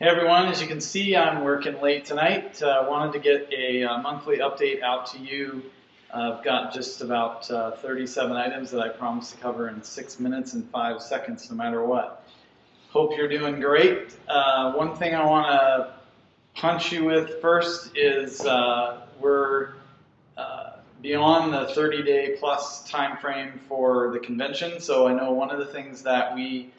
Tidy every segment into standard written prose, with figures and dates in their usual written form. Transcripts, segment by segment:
Hey everyone, as you can see, I'm working late tonight. Wanted to get a monthly update out to you. I've got just about 37 items that I promised to cover in 6 minutes and 5 seconds, no matter what. Hope you're doing great. One thing I want to punch you with first is we're beyond the 30-day plus time frame for the convention. So I know one of the things that we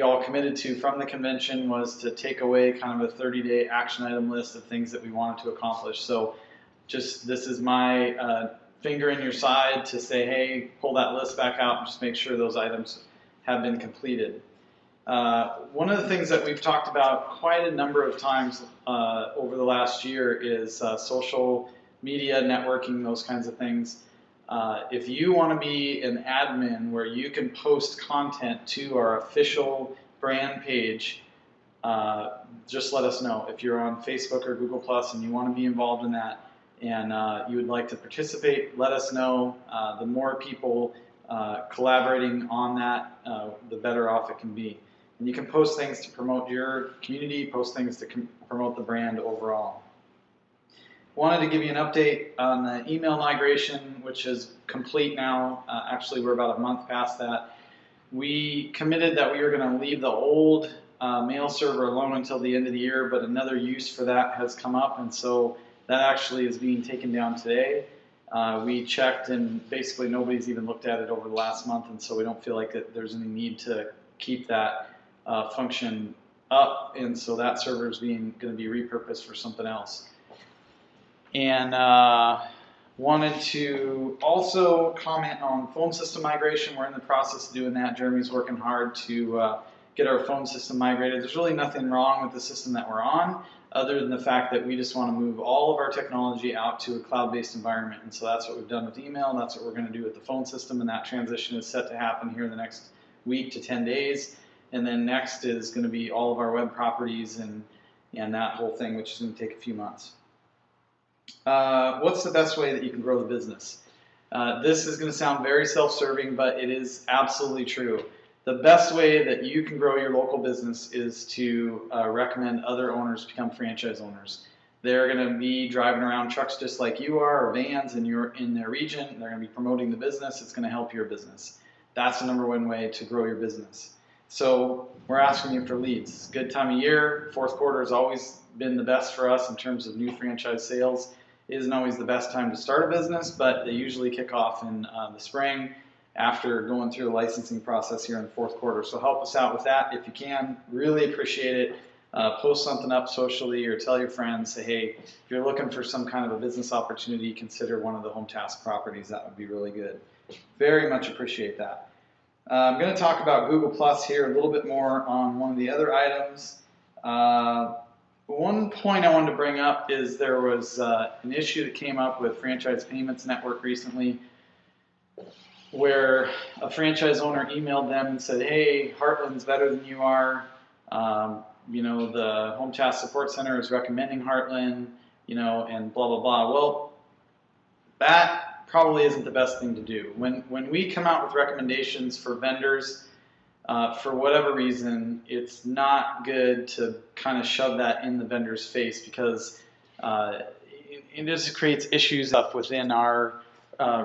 all committed to from the convention was to take away kind of a 30-day action item list of things that we wanted to accomplish. So just this is my finger in your side to say, hey, pull that list back out and just make sure those items have been completed. One of the things that we've talked about quite a number of times over the last year is social media, networking, those kinds of things. If you want to be an admin where you can post content to our official brand page, just let us know. If you're on Facebook or Google Plus and you want to be involved in that and you would like to participate, let us know. The more people collaborating on that, the better off it can be. And you can post things to promote your community, post things to promote the brand overall. Wanted to give you an update on the email migration, which is complete now. Actually, we're about a month past that. We committed that we were going to leave the old mail server alone until the end of the year, but another use for that has come up, and so that actually is being taken down today. We checked, and basically nobody's even looked at it over the last month, and so we don't feel like there's any need to keep that function up, and so that server is going to be repurposed for something else. And wanted to also comment on phone system migration. We're in the process of doing that. Jeremy's working hard to get our phone system migrated. There's really nothing wrong with the system that we're on, other than the fact that we just want to move all of our technology out to a cloud-based environment. And so that's what we've done with email, and that's what we're going to do with the phone system, and that transition is set to happen here in the next week to 10 days. And then next is going to be all of our web properties and that whole thing, which is going to take a few months. What's the best way that you can grow the business? This is going to sound very self-serving, but it is absolutely true. The best way that you can grow your local business is to recommend other owners become franchise owners. They're going to be driving around trucks just like you are, or vans, and you're in their region. They're going to be promoting the business. It's going to help your business. That's the #1 way to grow your business. So we're asking you for leads. Good time of year. Fourth quarter has always been the best for us in terms of new franchise sales. It isn't always the best time to start a business, but they usually kick off in the spring after going through the licensing process here in the fourth quarter. So help us out with that if you can. Really appreciate it. Post something up socially or tell your friends, say, hey, if you're looking for some kind of a business opportunity, consider one of the HomeTask properties. That would be really good. Very much appreciate that. I'm going to talk about Google Plus here a little bit more on one of the other items. One point I wanted to bring up is there was an issue that came up with Franchise Payments Network recently where a franchise owner emailed them and said, hey, Heartland's better than you are. You know, the HomeTask Support Center is recommending Heartland, you know, and blah, blah, blah. Well, that probably isn't the best thing to do. When we come out with recommendations for vendors, for whatever reason, it's not good to kind of shove that in the vendor's face because it just creates issues up within our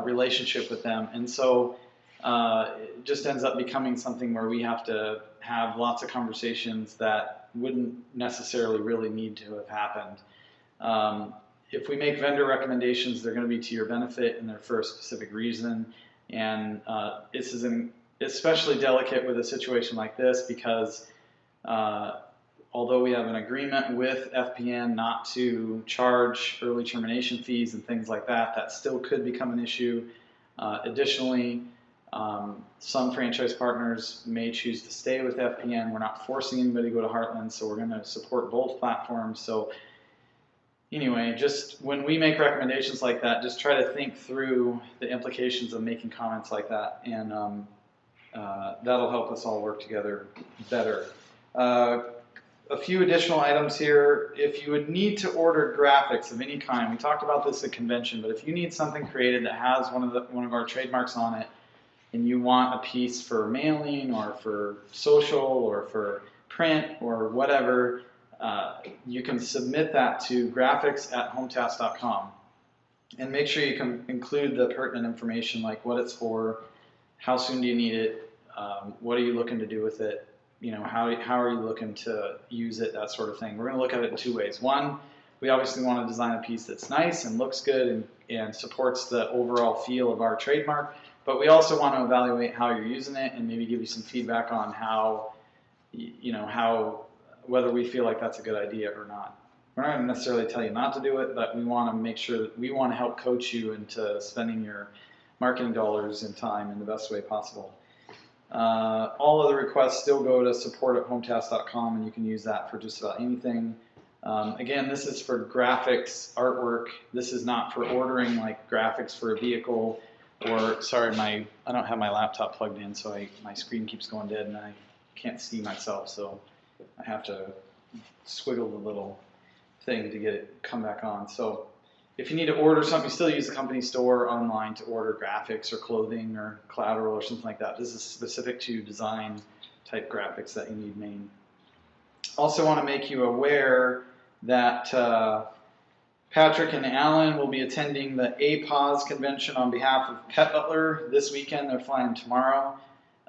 relationship with them. And so it just ends up becoming something where we have to have lots of conversations that wouldn't necessarily really need to have happened. If we make vendor recommendations, they're going to be to your benefit and they're for a specific reason. And this is especially delicate with a situation like this because although we have an agreement with FPN not to charge early termination fees and things like that, that still could become an issue. Additionally, some franchise partners may choose to stay with FPN. We're not forcing anybody to go to Heartland, so we're going to support both platforms. So anyway, just when we make recommendations like that, just try to think through the implications of making comments like that, and that'll help us all work together better. A few additional items here. If you would need to order graphics of any kind, we talked about this at convention, but if you need something created that has one of our trademarks on it, and you want a piece for mailing or for social or for print or whatever, you can submit that to graphics@hometask.com, and make sure you can include the pertinent information like what it's for, how soon do you need it, what are you looking to do with it, how are you looking to use it, that sort of thing. We're going to look at it in two ways. One, we obviously want to design a piece that's nice and looks good and supports the overall feel of our trademark, but we also want to evaluate how you're using it and maybe give you some feedback on whether we feel like that's a good idea or not. We're not going to necessarily tell you not to do it, but we want to make sure that we want to help coach you into spending your marketing dollars and time in the best way possible. All other requests still go to support@hometask.com, and you can use that for just about anything. Again, this is for graphics, artwork. This is not for ordering like graphics for a vehicle, or sorry, I don't have my laptop plugged in, so my screen keeps going dead and I can't see myself, so I have to squiggle the little thing to get it come back on. So if you need to order something, you still use the company store online to order graphics or clothing or collateral or something like that. This is specific to design type graphics that you need made. Also want to make you aware that Patrick and Alan will be attending the APOS convention on behalf of Pet Butler this weekend. They're flying tomorrow.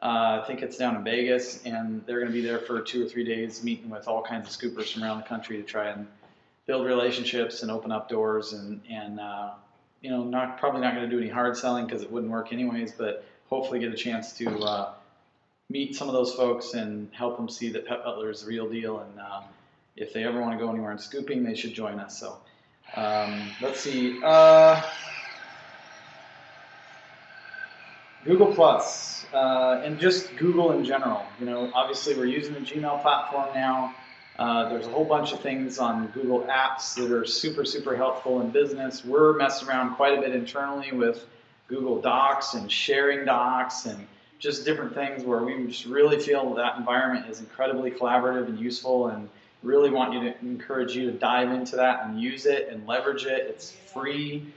I think it's down in Vegas, and they're going to be there for 2 or 3 days meeting with all kinds of scoopers from around the country to try and build relationships and open up doors and probably not going to do any hard selling because it wouldn't work anyways, but hopefully get a chance to meet some of those folks and help them see that Pet Butler is the real deal, and if they ever want to go anywhere in scooping, they should join us. So let's see. Google Plus, and just Google in general. Obviously we're using the Gmail platform now. There's a whole bunch of things on Google Apps that are super, super helpful in business. We're messing around quite a bit internally with Google Docs and sharing docs and just different things where we just really feel that environment is incredibly collaborative and useful, and really want you to encourage you to dive into that and use it and leverage it. It's free.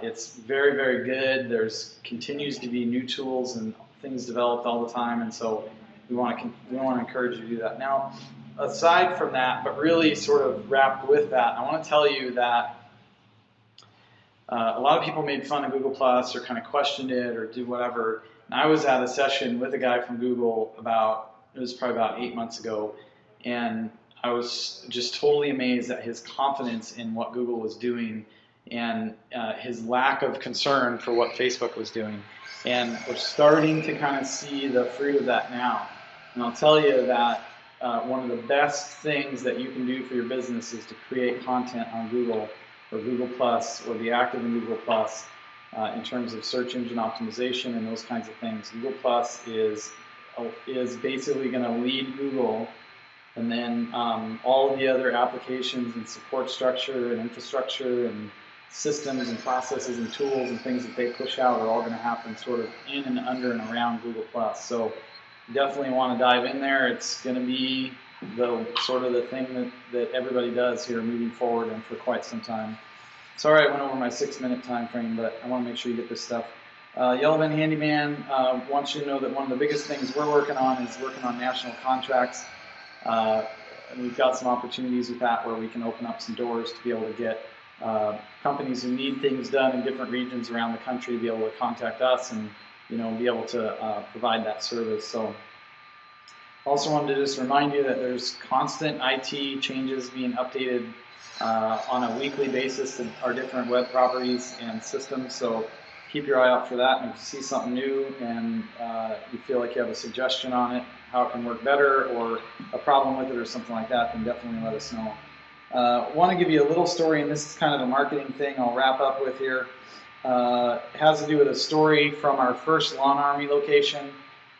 It's very, very good. There's continues to be new tools and things developed all the time, and so we want to encourage you to do that. Now, aside from that, but really sort of wrapped with that, I want to tell you that a lot of people made fun of Google Plus or kind of questioned it or did whatever. And I was at a session with a guy from Google it was probably about 8 months ago, and I was just totally amazed at his confidence in what Google was doing and his lack of concern for what Facebook was doing. And we're starting to kind of see the fruit of that now. And I'll tell you that one of the best things that you can do for your business is to create content on Google or Google Plus or be active in Google Plus in terms of search engine optimization and those kinds of things. Google Plus is basically going to lead Google, and then all of the other applications and support structure and infrastructure and systems and processes and tools and things that they push out are all going to happen sort of in and under and around Google Plus. So definitely want to dive in there. It's going to be the sort of the thing that everybody does here moving forward and for quite some time. Sorry I went over my 6-minute time frame, but I want to make sure you get this stuff. Yellowman Handyman wants you to know that one of the biggest things we're working on is working on national contracts. And we've got some opportunities with that where we can open up some doors to be able to get companies who need things done in different regions around the country to be able to contact us and be able to provide that service. So also wanted to just remind you that there's constant IT changes being updated on a weekly basis to our different web properties and systems. So keep your eye out for that. And if you see something new and you feel like you have a suggestion on it, how it can work better or a problem with it or something like that, then definitely let us know. Want to give you a little story, and this is kind of a marketing thing I'll wrap up with here. It has to do with a story from our first Lawn Army location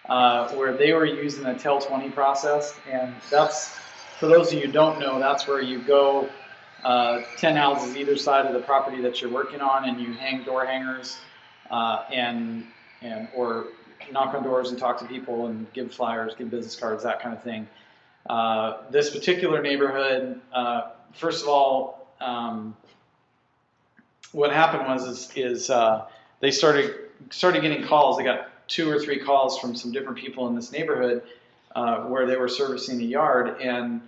where they were using the Tell 20 process, and that's, for those of you who don't know, that's where you go 10 houses either side of the property that you're working on, and you hang door hangers or knock on doors and talk to people and give flyers, give business cards, that kind of thing. This particular neighborhood, first of all, what happened was they started getting calls. They got 2 or 3 calls from some different people in this neighborhood where they were servicing a yard, and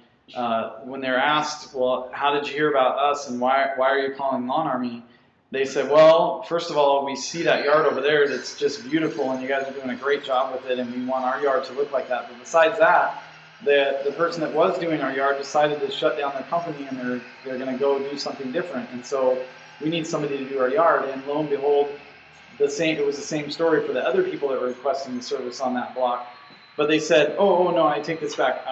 when they're asked, well, how did you hear about us and why are you calling Lawn Army? They said, well, first of all, we see that yard over there that's just beautiful and you guys are doing a great job with it and we want our yard to look like that. But besides that, the person that was doing our yard decided to shut down their company and they're going to go do something different. And so we need somebody to do our yard. And lo and behold, it was the same story for the other people that were requesting the service on that block. But they said, oh no, I take this back.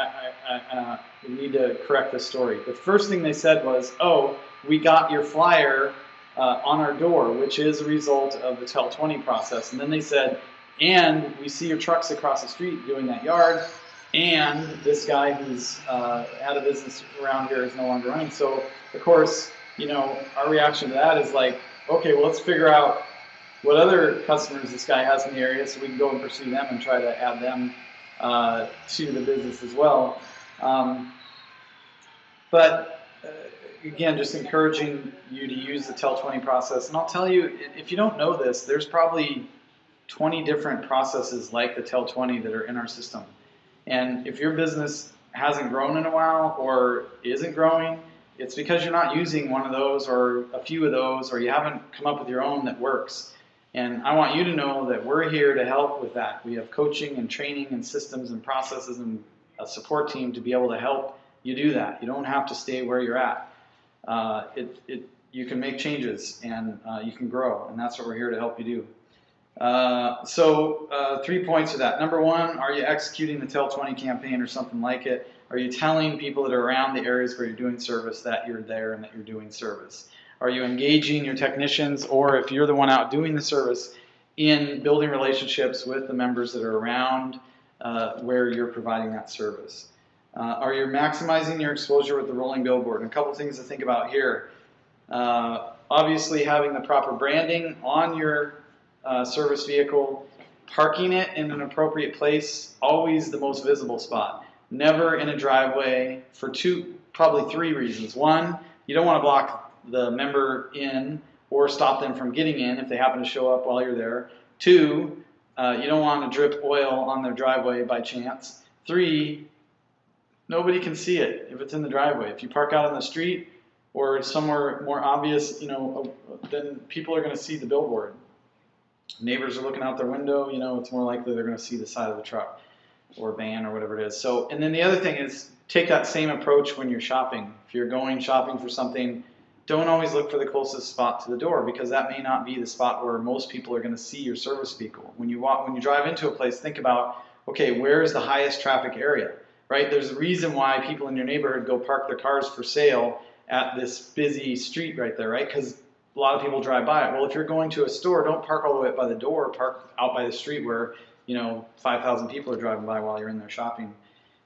We need to correct this story. The first thing they said was, oh, we got your flyer on our door, which is a result of the TEL 20 process. And then they said, and we see your trucks across the street doing that yard, and this guy who's out of business around here is no longer running. So, of course, our reaction to that is like, okay, well, let's figure out what other customers this guy has in the area so we can go and pursue them and try to add them to the business as well. Again, just encouraging you to use the TEL 20 process. And I'll tell you, if you don't know this, there's probably 20 different processes like the TEL 20 that are in our system. And if your business hasn't grown in a while or isn't growing, it's because you're not using one of those or a few of those, or you haven't come up with your own that works. And I want you to know that we're here to help with that. We have coaching and training and systems and processes and a support team to be able to help you do that. You don't have to stay where you're at. You can make changes and you can grow, and that's what we're here to help you do. 3 points to that. Number one, are you executing the TEL 20 campaign or something like it? Are you telling people that are around the areas where you're doing service that you're there and that you're doing service? Are you engaging your technicians, or if you're the one out doing the service, in building relationships with the members that are around where you're providing that service? Are you maximizing your exposure with the rolling billboard? And a couple things to think about here. Obviously, having the proper branding on your service vehicle, parking it in an appropriate place, always the most visible spot. Never in a driveway for probably three reasons. One, you don't want to block the member in or stop them from getting in if they happen to show up while you're there. Two, you don't want to drip oil on their driveway by chance. Three, nobody can see it if it's in the driveway. If you park out on the street or somewhere more obvious, then people are going to see the billboard. Neighbors are looking out their window, it's more likely they're going to see the side of the truck or van or whatever it is. So, and then the other thing is take that same approach when you're shopping. If you're going shopping for something, don't always look for the closest spot to the door, because that may not be the spot where most people are going to see your service vehicle. When you drive into a place, think about, okay, where is the highest traffic area, right? There's a reason why people in your neighborhood go park their cars for sale at this busy street right there, right? Because a lot of people drive by it. Well, if you're going to a store, don't park all the way up by the door, park out by the street where 5,000 people are driving by while you're in there shopping.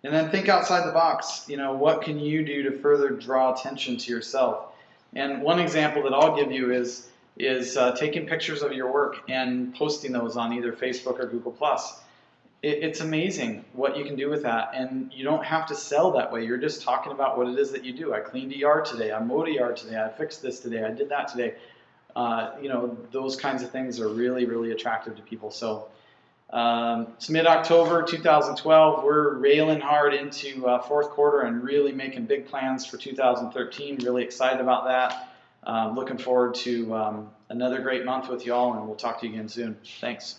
And then think outside the box. What can you do to further draw attention to yourself? And one example that I'll give you is taking pictures of your work and posting those on either Facebook or Google+. It's amazing what you can do with that, and you don't have to sell that way. You're just talking about what it is that you do. I cleaned a yard today. I mowed a yard today. I fixed this today. I did that today. Those kinds of things are really, really attractive to people. So it's mid-October 2012. We're railing hard into fourth quarter and really making big plans for 2013. Really excited about that. Looking forward to another great month with y'all, and we'll talk to you again soon. Thanks.